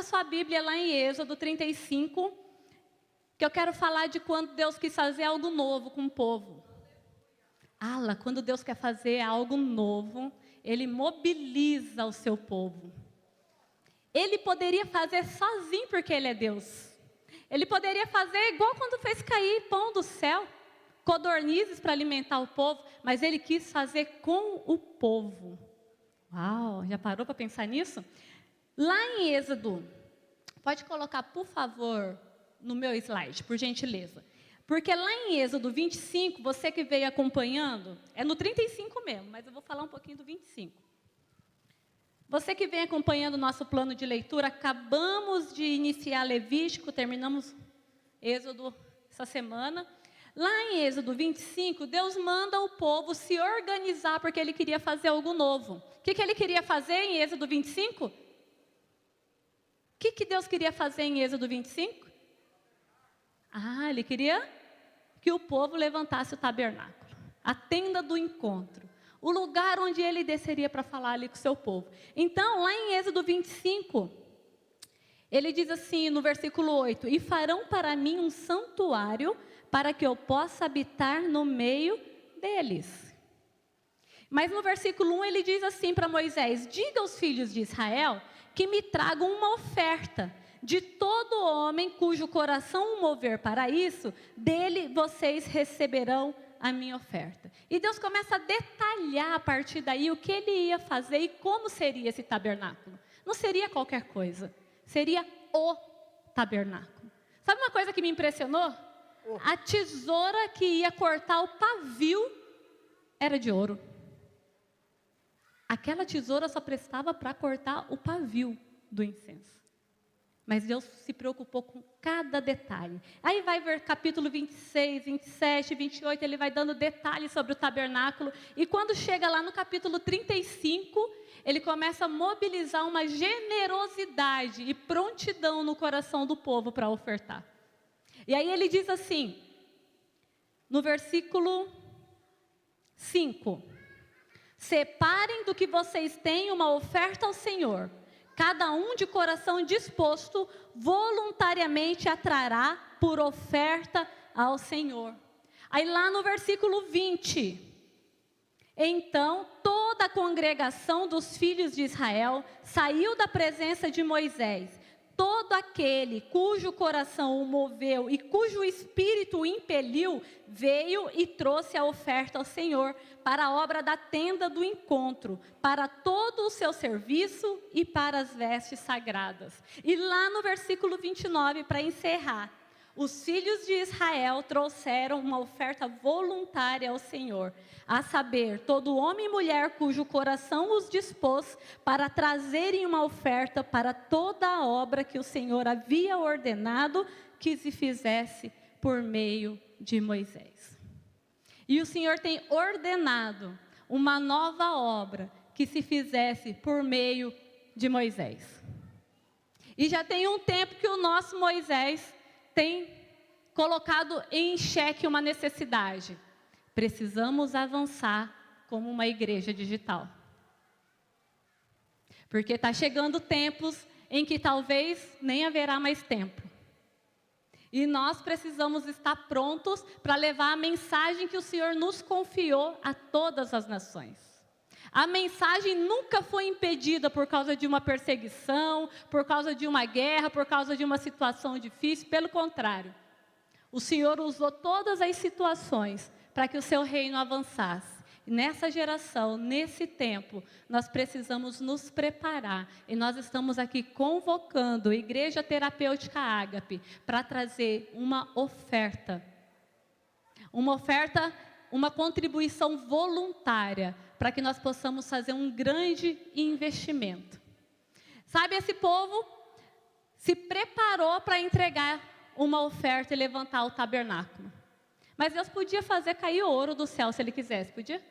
sua Bíblia lá em Êxodo 35, que eu quero falar de quando Deus quis fazer algo novo com o povo. Quando Deus quer fazer algo novo, Ele mobiliza o seu povo. Ele poderia fazer sozinho porque Ele é Deus. Ele poderia fazer igual quando fez cair pão do céu, codornizes para alimentar o povo, mas Ele quis fazer com o povo. Uau, já parou para pensar nisso? Lá em Êxodo, pode colocar, por favor, no meu slide, por gentileza. Porque lá em Êxodo 25, você que veio acompanhando, é no 35 mesmo, mas eu vou falar um pouquinho do 25. Você que vem acompanhando o nosso plano de leitura, acabamos de iniciar Levítico, terminamos Êxodo essa semana. Lá em Êxodo 25, Deus manda o povo se organizar porque Ele queria fazer algo novo. O que Ele queria fazer em Êxodo 25? O que Deus queria fazer em Êxodo 25? Ele queria que o povo levantasse o tabernáculo, a tenda do encontro, o lugar onde Ele desceria para falar ali com o seu povo. Então, lá em Êxodo 25, Ele diz assim no versículo 8: e farão para mim um santuário para que eu possa habitar no meio deles. Mas no versículo 1 Ele diz assim para Moisés: diga aos filhos de Israel que me tragam uma oferta. De todo homem cujo coração o mover para isso, dele vocês receberão a minha oferta. E Deus começa a detalhar a partir daí o que Ele ia fazer e como seria esse tabernáculo. Não seria qualquer coisa, seria o tabernáculo. Sabe uma coisa que me impressionou? A tesoura que ia cortar o pavio era de ouro. Aquela tesoura só prestava para cortar o pavio do incenso. Mas Deus se preocupou com cada detalhe. Aí vai ver capítulo 26, 27, 28, Ele vai dando detalhes sobre o tabernáculo. E quando chega lá no capítulo 35, Ele começa a mobilizar uma generosidade e prontidão no coração do povo para ofertar. E aí Ele diz assim, no versículo 5: separem do que vocês têm uma oferta ao Senhor. Cada um de coração disposto, voluntariamente atrará por oferta ao Senhor. Aí lá no versículo 20. Então toda a congregação dos filhos de Israel saiu da presença de Moisés. Todo aquele cujo coração o moveu e cujo espírito o impeliu, veio e trouxe a oferta ao Senhor para a obra da tenda do encontro, para todo o seu serviço e para as vestes sagradas. E lá no versículo 29, para encerrar, os filhos de Israel trouxeram uma oferta voluntária ao Senhor, a saber, todo homem e mulher cujo coração os dispôs para trazerem uma oferta para toda a obra que o Senhor havia ordenado que se fizesse por meio de Moisés. E o Senhor tem ordenado uma nova obra que se fizesse por meio de Moisés. E já tem um tempo que o nosso Moisés tem colocado em xeque uma necessidade. Precisamos avançar como uma igreja digital. Porque está chegando tempos em que talvez nem haverá mais templo. E nós precisamos estar prontos para levar a mensagem que o Senhor nos confiou a todas as nações. A mensagem nunca foi impedida por causa de uma perseguição, por causa de uma guerra, por causa de uma situação difícil. Pelo contrário, o Senhor usou todas as situações para que o seu reino avançasse. E nessa geração, nesse tempo, nós precisamos nos preparar. E nós estamos aqui convocando a Igreja Terapêutica Ágape para trazer uma oferta. Uma contribuição voluntária para que nós possamos fazer um grande investimento. Sabe, esse povo se preparou para entregar uma oferta e levantar o tabernáculo. Mas Deus podia fazer cair ouro do céu se Ele quisesse, podia?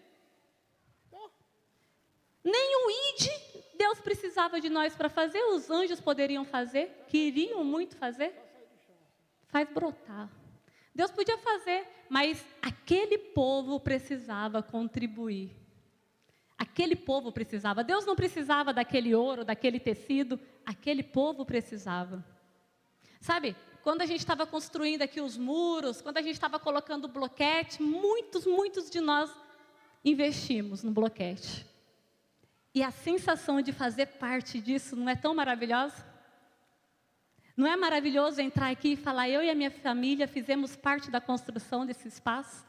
Nem o ID Deus precisava de nós para fazer, os anjos poderiam fazer, queriam muito fazer. Faz brotar. Deus podia fazer, mas aquele povo precisava contribuir. Aquele povo precisava. Deus não precisava daquele ouro, daquele tecido. Aquele povo precisava. Sabe, quando a gente estava construindo aqui os muros, quando a gente estava colocando o bloquete, muitos de nós investimos no bloquete. E a sensação de fazer parte disso não é tão maravilhosa? Não é maravilhoso entrar aqui e falar, eu e a minha família fizemos parte da construção desse espaço?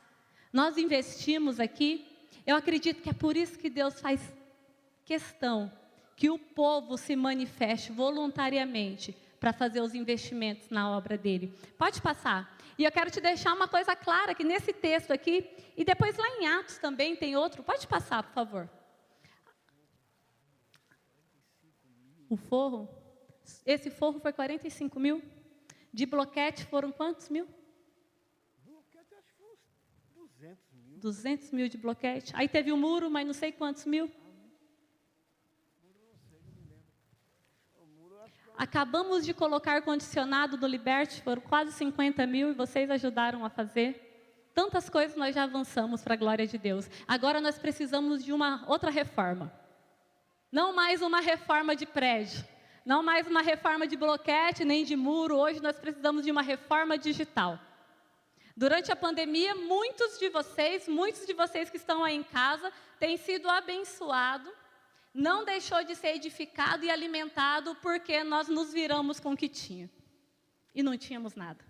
Nós investimos aqui. Eu acredito que é por isso que Deus faz questão que o povo se manifeste voluntariamente para fazer os investimentos na obra dele. Pode passar. E eu quero te deixar uma coisa clara, que nesse texto aqui, e depois lá em Atos também tem outro. Pode passar, por favor. O forro, esse forro foi 45 mil. De bloquete foram quantos mil? Bloquete acho que foi uns 200 mil. 200 mil de bloquete. Aí teve o muro, mas não sei quantos mil. Acabamos de colocar ar-condicionado do Liberty, foram quase 50 mil e vocês ajudaram a fazer. Tantas coisas nós já avançamos para a glória de Deus. Agora nós precisamos de uma outra reforma. Não mais uma reforma de prédio, não mais uma reforma de bloquete, nem de muro. Hoje nós precisamos de uma reforma digital. Durante a pandemia, muitos de vocês que estão aí em casa, têm sido abençoados. Não deixou de ser edificado e alimentado porque nós nos viramos com o que tinha. E não tínhamos nada.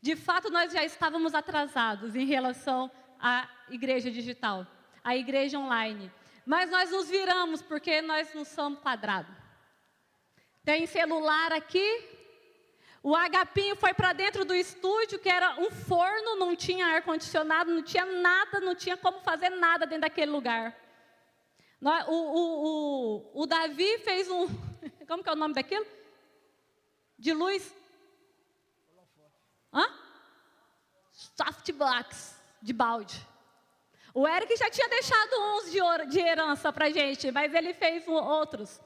De fato, nós já estávamos atrasados em relação à igreja digital, à igreja online. Mas nós nos viramos porque nós não somos quadrados. Tem celular aqui. O agapinho foi para dentro do estúdio, que era um forno, não tinha ar-condicionado, não tinha nada, não tinha como fazer nada dentro daquele lugar. O Davi fez um... Como que é o nome daquilo? De luz? Hã? Softbox, de balde. O Eric já tinha deixado uns de herança para a gente, mas ele fez outros.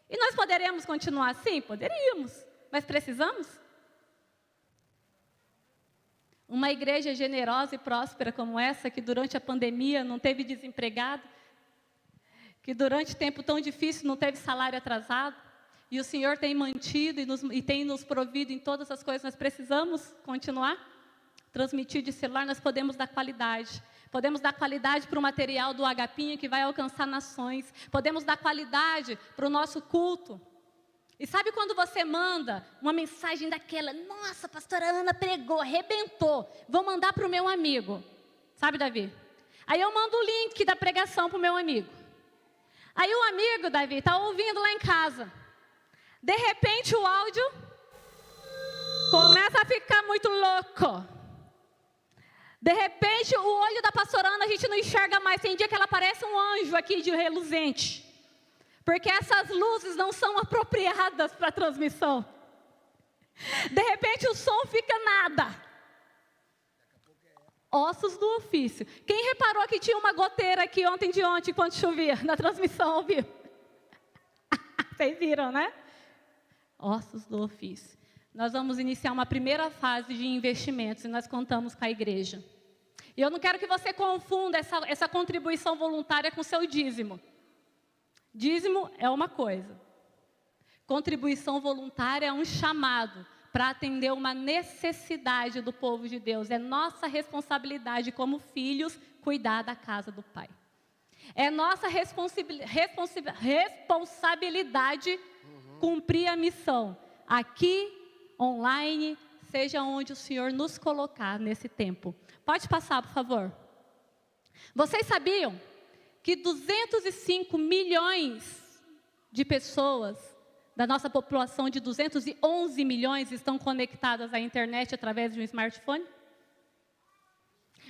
E nós poderíamos continuar assim? Poderíamos. Mas precisamos? Uma igreja generosa e próspera como essa, que durante a pandemia não teve desempregado, que durante tempo tão difícil não teve salário atrasado, e o Senhor tem mantido e tem nos provido em todas as coisas. Nós precisamos continuar? Transmitir de celular, nós podemos dar qualidade. Podemos dar qualidade para o material do agapinho que vai alcançar nações. Podemos dar qualidade para o nosso culto. E sabe quando você manda uma mensagem daquela, nossa, a pastora Ana pregou, arrebentou, vou mandar para o meu amigo. Sabe, Davi? Aí eu mando o link da pregação para o meu amigo. Aí o amigo, Davi, está ouvindo lá em casa. De repente o áudio começa a ficar muito louco. De repente o olho da pastora Ana a gente não enxerga mais. Tem dia que ela parece um anjo aqui de reluzente. Porque essas luzes não são apropriadas para a transmissão. De repente o som fica nada. Ossos do ofício. Quem reparou que tinha uma goteira aqui ontem, quando chovia, na transmissão ao vivo? Vocês viram, né? Ossos do ofício. Nós vamos iniciar uma primeira fase de investimentos e nós contamos com a igreja. E eu não quero que você confunda essa contribuição voluntária com o seu dízimo. Dízimo é uma coisa. Contribuição voluntária é um chamado para atender uma necessidade do povo de Deus. É nossa responsabilidade como filhos cuidar da casa do Pai. É nossa responsabilidade cumprir a missão. Aqui, online, seja onde o Senhor nos colocar nesse tempo. Pode passar, por favor. Vocês sabiam que 205 milhões de pessoas da nossa população de 211 milhões estão conectadas à internet através de um smartphone?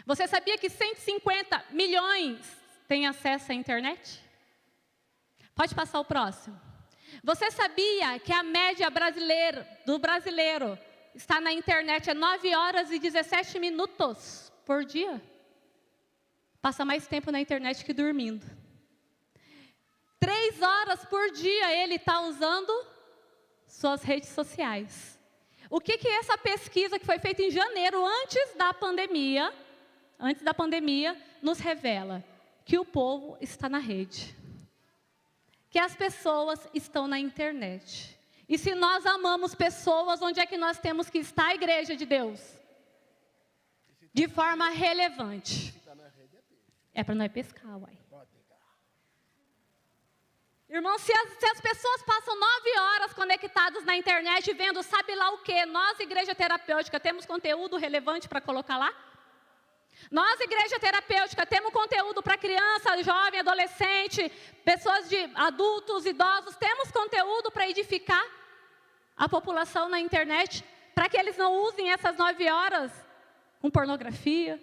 Você sabia que 150 milhões têm acesso à internet? Pode passar o próximo. Você sabia que a média do brasileiro está na internet 9 horas e 17 minutos por dia? Passa mais tempo na internet que dormindo. 3 horas por dia ele está usando suas redes sociais. O que essa pesquisa que foi feita em janeiro, antes da pandemia, nos revela? que o povo está na rede, que as pessoas estão na internet. E se nós amamos pessoas, onde é que nós temos que estar, a igreja de Deus? De forma relevante. É para nós pescar, uai. Irmão, se as pessoas passam 9 horas conectadas na internet vendo sabe lá o quê? Nós, igreja terapêutica, temos conteúdo relevante para colocar lá? Nós, igreja terapêutica, temos conteúdo para criança, jovem, adolescente, pessoas de adultos, idosos, temos conteúdo para edificar a população na internet, para que eles não usem essas 9 horas com pornografia,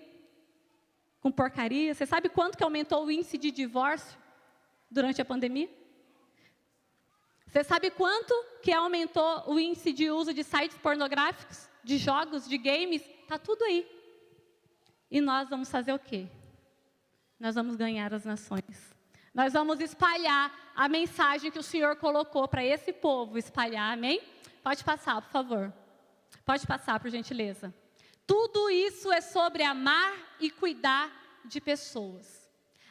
com porcaria. Você sabe quanto que aumentou o índice de divórcio durante a pandemia? Você sabe quanto que aumentou o índice de uso de sites pornográficos, de jogos, de games? Está tudo aí. E nós vamos fazer o quê? Nós vamos ganhar as nações. Nós vamos espalhar a mensagem que o Senhor colocou para esse povo espalhar, amém? Pode passar, por favor. Pode passar, por gentileza. Tudo isso é sobre amar e cuidar de pessoas.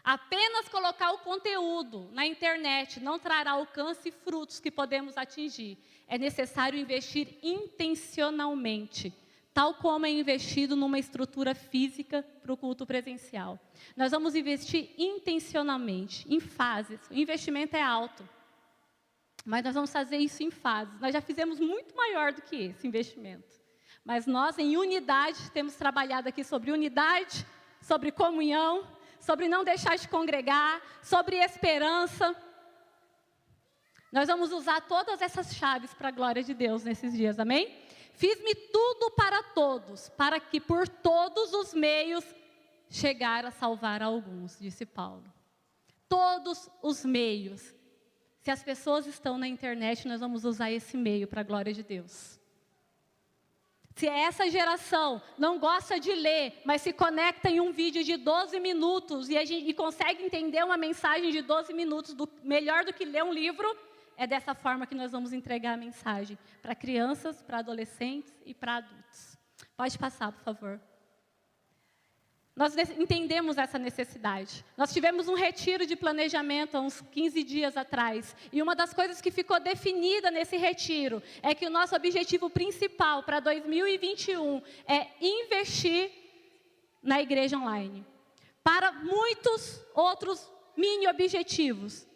Apenas colocar o conteúdo na internet não trará alcance e frutos que podemos atingir. É necessário investir intencionalmente, tal como é investido numa estrutura física para o culto presencial. Nós vamos investir intencionalmente, em fases. O investimento é alto, mas nós vamos fazer isso em fases. Nós já fizemos muito maior do que esse investimento. Mas nós, em unidade, temos trabalhado aqui sobre unidade, sobre comunhão, sobre não deixar de congregar, sobre esperança. Nós vamos usar todas essas chaves para a glória de Deus nesses dias, amém? Fiz-me tudo para todos, para que por todos os meios chegar a salvar alguns, disse Paulo. Todos os meios. Se as pessoas estão na internet, nós vamos usar esse meio para a glória de Deus. Se essa geração não gosta de ler, mas se conecta em um vídeo de 12 minutos e consegue entender uma mensagem de 12 minutos melhor do que ler um livro, é dessa forma que nós vamos entregar a mensagem para crianças, para adolescentes e para adultos. Pode passar, por favor. Nós entendemos essa necessidade. Nós tivemos um retiro de planejamento há uns 15 dias atrás. E uma das coisas que ficou definida nesse retiro é que o nosso objetivo principal para 2021 é investir na igreja online. Para muitos outros mini objetivos.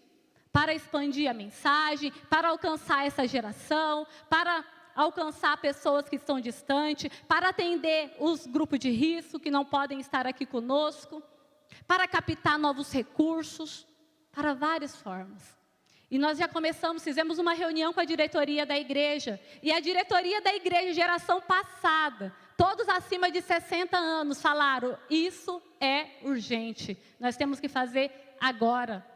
Para expandir a mensagem, para alcançar essa geração, para alcançar pessoas que estão distantes, para atender os grupos de risco que não podem estar aqui conosco, para captar novos recursos, para várias formas. E nós já fizemos uma reunião com a diretoria da igreja, e a diretoria da igreja, geração passada, todos acima de 60 anos, falaram, isso é urgente, nós temos que fazer agora.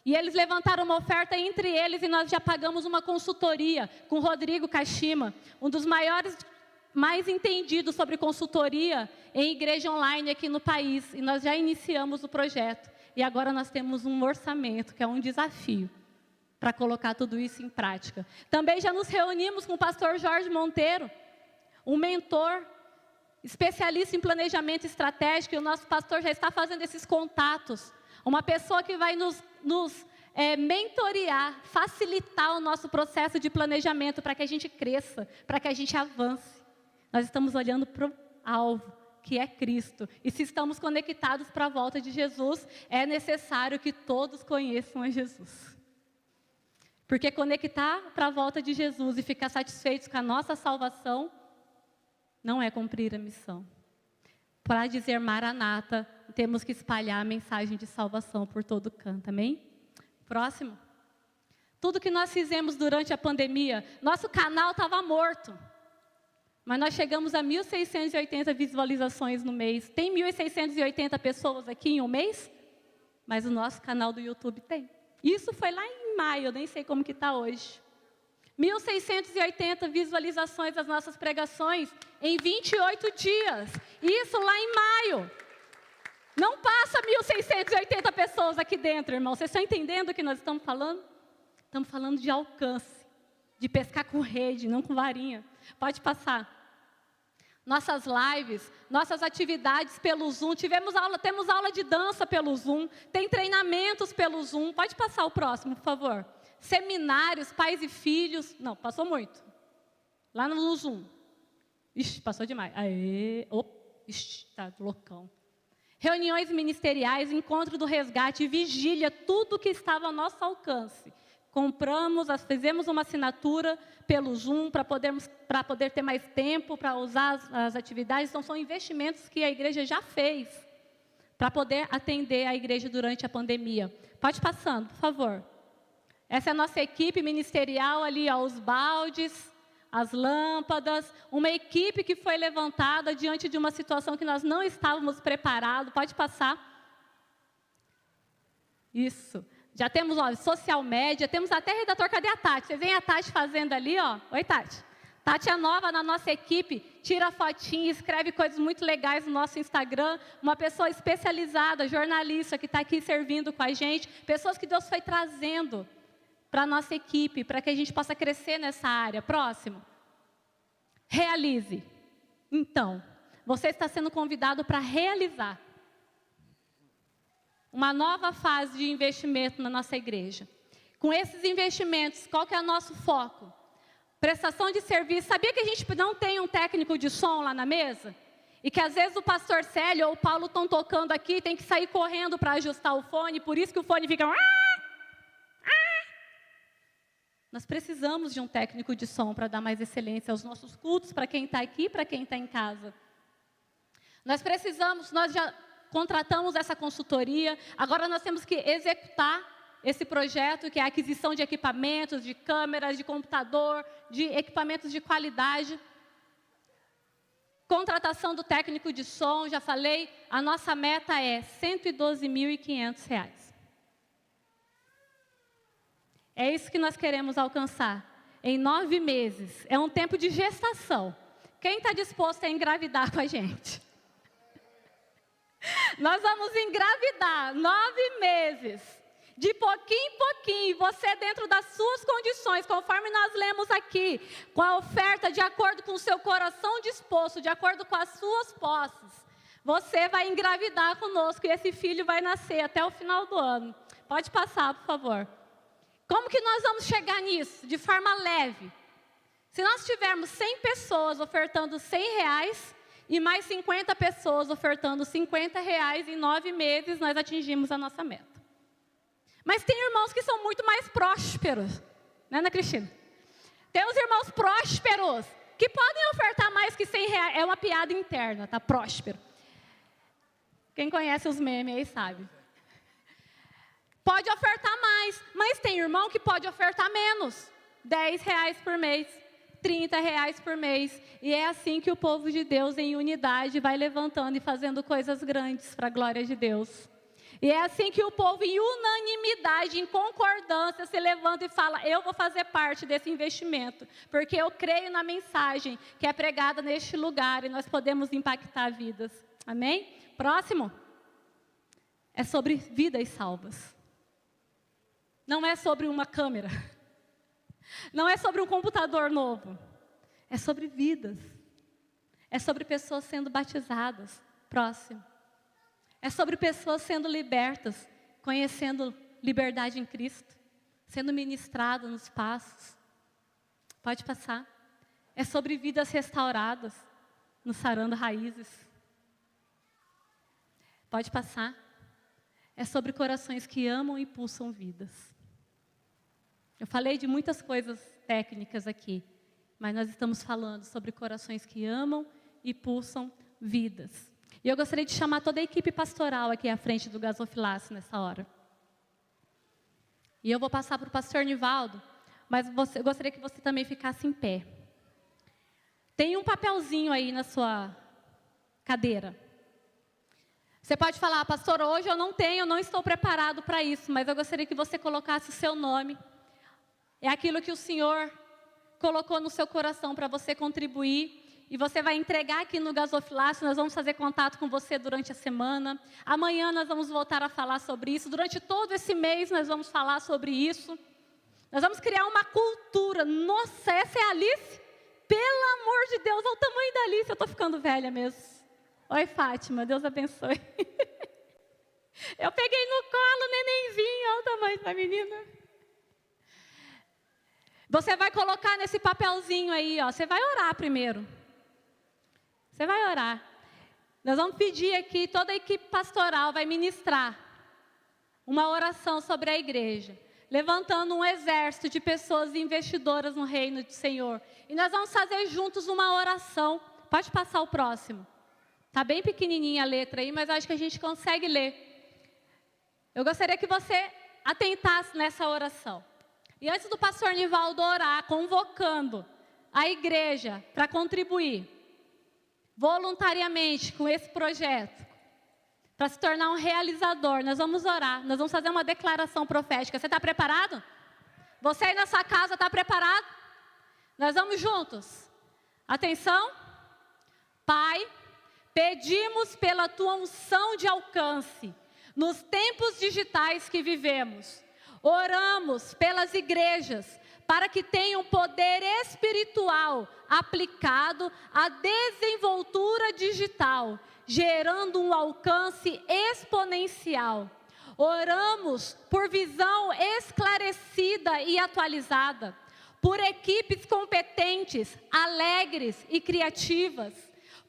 E eles levantaram uma oferta entre eles e nós já pagamos uma consultoria com o Rodrigo Kashima, um dos mais entendidos sobre consultoria em igreja online aqui no país. E nós já iniciamos o projeto. E agora nós temos um orçamento, que é um desafio, para colocar tudo isso em prática. Também já nos reunimos com o pastor Jorge Monteiro, um mentor, especialista em planejamento estratégico, e o nosso pastor já está fazendo esses contatos. Uma pessoa que vai nos mentorear, facilitar o nosso processo de planejamento para que a gente cresça, para que a gente avance. Nós estamos olhando para o alvo, que é Cristo. E se estamos conectados para a volta de Jesus, é necessário que todos conheçam a Jesus. Porque conectar para a volta de Jesus e ficar satisfeitos com a nossa salvação, não é cumprir a missão. Para dizer Maranata, temos que espalhar a mensagem de salvação por todo canto, amém? Próximo. Tudo que nós fizemos durante a pandemia, nosso canal estava morto. Mas nós chegamos a 1.680 visualizações no mês. Tem 1.680 pessoas aqui em um mês? Mas o nosso canal do YouTube tem. Isso foi lá em maio, eu nem sei como que está hoje. 1.680 visualizações das nossas pregações em 28 dias. Isso lá em maio. Não passa 1.680 pessoas aqui dentro, irmão. Vocês estão entendendo o que nós estamos falando? Estamos falando de alcance, de pescar com rede, não com varinha. Pode passar. nossas lives, nossas atividades pelo Zoom. Temos aula de dança pelo Zoom, tem treinamentos pelo Zoom. Pode passar o próximo, por favor. Seminários, pais e filhos. Não, passou muito. Lá no Zoom. Ixi, passou demais. Aê, ixi, tá loucão. Reuniões ministeriais, encontro do resgate, vigília, tudo que estava ao nosso alcance. Fizemos uma assinatura pelo Zoom para poder ter mais tempo para usar as atividades. Então, são investimentos que a igreja já fez para poder atender a igreja durante a pandemia. Pode passando, por favor. Essa é a nossa equipe ministerial ali, ó, os baldes, as lâmpadas, uma equipe que foi levantada diante de uma situação que nós não estávamos preparados. Pode passar. Isso. Já temos, ó, social média, temos até redator. Cadê a Tati? Vocês veem a Tati fazendo ali, ó. Oi, Tati. Tati é nova na nossa equipe, tira fotinha, escreve coisas muito legais no nosso Instagram. Uma pessoa especializada, jornalista, que está aqui servindo com a gente. Pessoas que Deus foi trazendo para a nossa equipe, para que a gente possa crescer nessa área. Próximo. Realize. Então, você está sendo convidado para realizar uma nova fase de investimento na nossa igreja. Com esses investimentos, qual que é o nosso foco? Prestação de serviço. Sabia que a gente não tem um técnico de som lá na mesa? E que às vezes o pastor Célio ou o Paulo estão tocando aqui e tem que sair correndo para ajustar o fone, por isso que o fone fica... Nós precisamos de um técnico de som para dar mais excelência aos nossos cultos, para quem está aqui e para quem está em casa. Nós já contratamos essa consultoria, agora nós temos que executar esse projeto, que é a aquisição de equipamentos, de câmeras, de computador, de equipamentos de qualidade. Contratação do técnico de som, já falei, a nossa meta é R$ 112.500. É isso que nós queremos alcançar em 9 meses. É um tempo de gestação. Quem está disposto a engravidar com a gente? Nós vamos engravidar 9 meses, de pouquinho em pouquinho, você dentro das suas condições, conforme nós lemos aqui, com a oferta de acordo com o seu coração disposto, de acordo com as suas posses, você vai engravidar conosco e esse filho vai nascer até o final do ano. Pode passar, por favor. Como que nós vamos chegar nisso? De forma leve. Se nós tivermos 100 pessoas ofertando R$100 e mais 50 pessoas ofertando R$50, em 9 meses nós atingimos a nossa meta. Mas tem irmãos que são muito mais prósperos, né, Ana Cristina? Tem os irmãos prósperos que podem ofertar mais que R$100. É uma piada interna, tá? Próspero. Quem conhece os memes aí sabe. Pode ofertar mais, mas tem irmão que pode ofertar menos. R$10 por mês, R$30 por mês. E é assim que o povo de Deus, em unidade, vai levantando e fazendo coisas grandes para a glória de Deus. E é assim que o povo, em unanimidade, em concordância, se levanta e fala: eu vou fazer parte desse investimento, porque eu creio na mensagem que é pregada neste lugar e nós podemos impactar vidas. Amém? Próximo. É sobre vidas salvas. Não é sobre uma câmera. Não é sobre um computador novo. É sobre vidas. É sobre pessoas sendo batizadas. Próximo. É sobre pessoas sendo libertas, conhecendo liberdade em Cristo, sendo ministradas nos passos. Pode passar. É sobre vidas restauradas, no Sarando Raízes. Pode passar. É sobre corações que amam e pulsam vidas. Eu falei de muitas coisas técnicas aqui, mas nós estamos falando sobre corações que amam e pulsam vidas. E eu gostaria de chamar toda a equipe pastoral aqui à frente do gasofilácio nessa hora. E eu vou passar para o pastor Nivaldo, mas eu gostaria que você também ficasse em pé. Tem um papelzinho aí na sua cadeira. Você pode falar: pastor, hoje eu não estou preparado para isso, mas eu gostaria que você colocasse o seu nome. É aquilo que o Senhor colocou no seu coração para você contribuir. E você vai entregar aqui no gasofilácio. Nós vamos fazer contato com você durante a semana. Amanhã nós vamos voltar a falar sobre isso. Durante todo esse mês nós vamos falar sobre isso. Nós vamos criar uma cultura. Nossa, essa é a Alice? Pelo amor de Deus, olha o tamanho da Alice, eu estou ficando velha mesmo. Oi, Fátima, Deus abençoe. Eu peguei no colo, nenenzinho, olha o tamanho da menina. Você vai colocar nesse papelzinho aí, ó, você vai orar primeiro. Você vai orar. Nós vamos pedir aqui, toda a equipe pastoral vai ministrar uma oração sobre a igreja, levantando um exército de pessoas investidoras no reino do Senhor. E nós vamos fazer juntos uma oração. Pode passar o próximo. Está bem pequenininha a letra aí, mas acho que a gente consegue ler. Eu gostaria que você atentasse nessa oração. E antes do pastor Nivaldo orar, convocando a igreja para contribuir voluntariamente com esse projeto, para se tornar um realizador, nós vamos orar, nós vamos fazer uma declaração profética. Você está preparado? Você aí na sua casa está preparado? Nós vamos juntos. Atenção. Pai, pedimos pela tua unção de alcance nos tempos digitais que vivemos. Oramos pelas igrejas para que tenham poder espiritual aplicado à desenvoltura digital, gerando um alcance exponencial. Oramos por visão esclarecida e atualizada, por equipes competentes, alegres e criativas,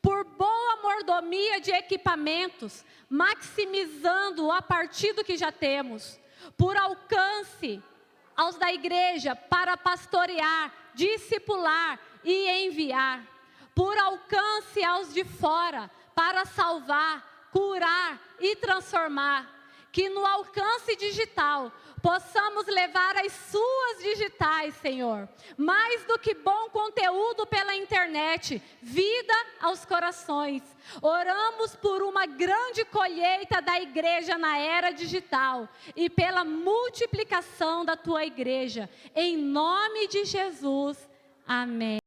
por boa mordomia de equipamentos, maximizando a partir do que já temos, por alcance aos da igreja para pastorear, discipular e enviar, por alcance aos de fora para salvar, curar e transformar, que no alcance digital possamos levar as suas digitais, Senhor, mais do que bom conteúdo pela internet, vida aos corações. Oramos por uma grande colheita da igreja na era digital e pela multiplicação da tua igreja. Em nome de Jesus, amém.